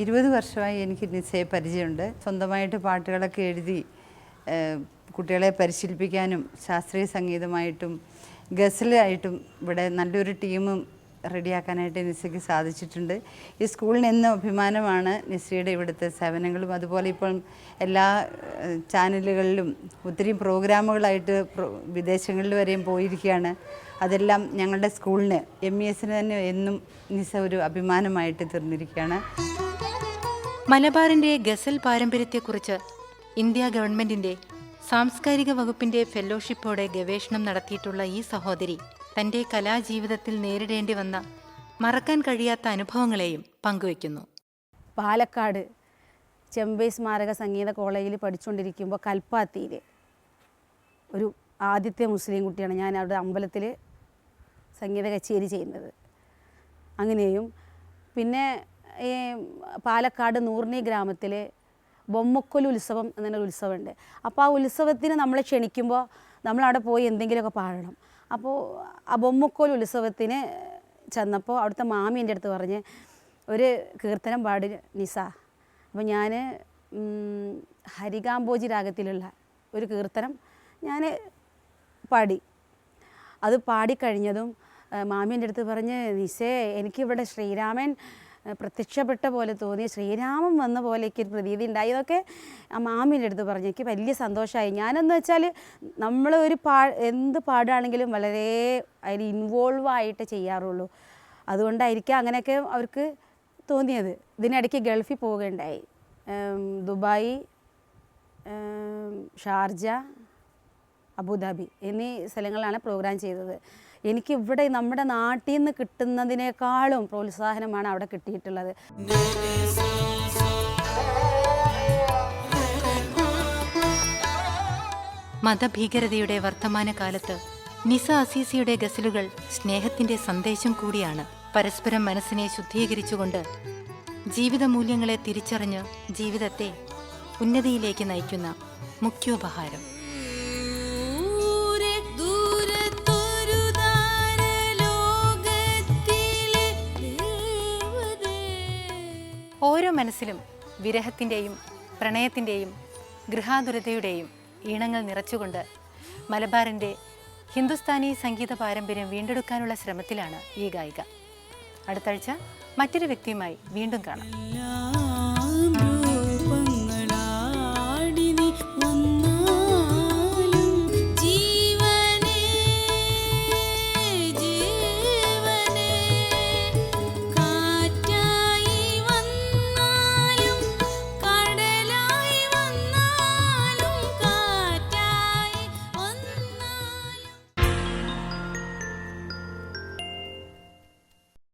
20 വർഷമായി എനിക്ക് നിസ്സയെ പരിചയമുണ്ട്. സ്വന്തമായിട്ട് പാട്ടുകളൊക്കെ എഴുതി കുട്ടികളെ പരിശീലിപ്പിക്കാനും ശാസ്ത്രീയ സംഗീതമായിട്ടും ഗസലായിട്ടും ഇവിടെ നല്ലൊരു ടീമും റെഡിയാക്കാനായിട്ട് നിസ്സയ്ക്ക് സാധിച്ചിട്ടുണ്ട്. ഈ സ്കൂളിന് എന്നും അഭിമാനമാണ് നിസ്സയുടെ ഇവിടുത്തെ സേവനങ്ങളും. അതുപോലെ ഇപ്പം എല്ലാ ചാനലുകളിലും ഒത്തിരി പ്രോഗ്രാമുകളായിട്ട് വിദേശങ്ങളിൽ വരെയും പോയിരിക്കുകയാണ്. അതെല്ലാം ഞങ്ങളുടെ സ്കൂളിന് MES തന്നെ എന്നും നിസ്സ ഒരു അഭിമാനമായിട്ട് തീർന്നിരിക്കുകയാണ്. മലബാറിൻ്റെ ഗസൽ പാരമ്പര്യത്തെക്കുറിച്ച് ഇന്ത്യ ഗവൺമെൻറ്റിൻ്റെ സാംസ്കാരിക വകുപ്പിൻ്റെ ഫെലോഷിപ്പോടെ ഗവേഷണം നടത്തിയിട്ടുള്ള ഈ സഹോദരി തൻ്റെ കലാജീവിതത്തിൽ നേരിടേണ്ടി വന്ന മറക്കാൻ കഴിയാത്ത അനുഭവങ്ങളെയും പങ്കുവയ്ക്കുന്നു. പാലക്കാട് ചെമ്പൈ സ്മാരക സംഗീത കോളേജിൽ പഠിച്ചുകൊണ്ടിരിക്കുമ്പോൾ കൽപ്പാത്തിയിൽ ഒരു ആദ്യത്തെ മുസ്ലിം കുട്ടിയാണ് ഞാൻ അവിടെ അമ്പലത്തിൽ സംഗീത കച്ചേരി ചെയ്യുന്നത്. അങ്ങനെയും പിന്നെ ഈ പാലക്കാട് നൂർണി ഗ്രാമത്തിൽ ബൊമ്മക്കൊല്ലു ഉത്സവം എന്നൊരു ഉത്സവമുണ്ട്. അപ്പോൾ ആ ഉത്സവത്തിന് നമ്മളെ ക്ഷണിക്കുമ്പോൾ നമ്മളവിടെ പോയി എന്തെങ്കിലുമൊക്കെ പാടണം. അപ്പോൾ ആ ബൊമ്മക്കൊല്ലു ഉത്സവത്തിന് ചെന്നപ്പോൾ അവിടുത്തെ മാമി എൻ്റെ അടുത്ത് പറഞ്ഞ് ഒരു കീർത്തനം പാടി നിസ. അപ്പോൾ ഞാൻ ഹരികാംബോജി രാഗത്തിലുള്ള ഒരു കീർത്തനം ഞാൻ പാടി. അത് പാടിക്കഴിഞ്ഞതും മാമി എൻ്റെ അടുത്ത് പറഞ്ഞ് നിസേ എനിക്കിവിടെ ശ്രീരാമൻ പ്രത്യക്ഷപ്പെട്ട പോലെ തോന്നി, ശ്രീരാമൻ വന്ന പോലെ എനിക്കൊരു പ്രതീതി ഉണ്ടായി. ഇതൊക്കെ ആ മാമീൻ്റെ അടുത്ത് പറഞ്ഞു. എനിക്ക് വലിയ സന്തോഷമായി. ഞാനെന്ന് വെച്ചാൽ നമ്മൾ ഒരു എന്ത് പാടുകയാണെങ്കിലും വളരെ അതിൽ ഇൻവോൾവ് ആയിട്ട് ചെയ്യാറുള്ളൂ. അതുകൊണ്ടായിരിക്കാം അങ്ങനെയൊക്കെ അവർക്ക് തോന്നിയത്. ഇതിനിടയ്ക്ക് ഗൾഫിൽ പോവുകയുണ്ടായി. ദുബായ്, ഷാർജ, അബുദാബി എന്നീ സ്ഥലങ്ങളിലാണ് പ്രോഗ്രാം ചെയ്തത്. എനിക്ക് ഇവിടെ നമ്മുടെ നാട്ടിൽ നിന്ന് കിട്ടുന്നതിനേക്കാളും പ്രോത്സാഹനമാണ് അവിടെ കിട്ടിയിട്ടുള്ളത്. മതഭീകരതയുടെ വർത്തമാനകാലത്ത് നിസ അസീസിയുടെ ഗസലുകൾ സ്നേഹത്തിന്റെ സന്ദേശം കൂടിയാണ്. പരസ്പരം മനസ്സിനെ ശുദ്ധീകരിച്ചുകൊണ്ട് ജീവിതമൂല്യങ്ങളെ തിരിച്ചറിഞ്ഞ് ജീവിതത്തെ ഉന്നതിയിലേക്ക് നയിക്കുന്ന മുഖ്യോപഹാരം. ഓരോ മനസ്സിലും വിരഹത്തിൻ്റെയും പ്രണയത്തിൻ്റെയും ഗൃഹാതുരതയുടെയും ഈണങ്ങൾ നിറച്ചുകൊണ്ട് മലബാറിൻ്റെ ഹിന്ദുസ്ഥാനി സംഗീത പാരമ്പര്യം വീണ്ടെടുക്കാനുള്ള ശ്രമത്തിലാണ് ഈ ഗായിക. അടുത്താഴ്ച മറ്റൊരു വ്യക്തിയുമായി വീണ്ടും കാണാം.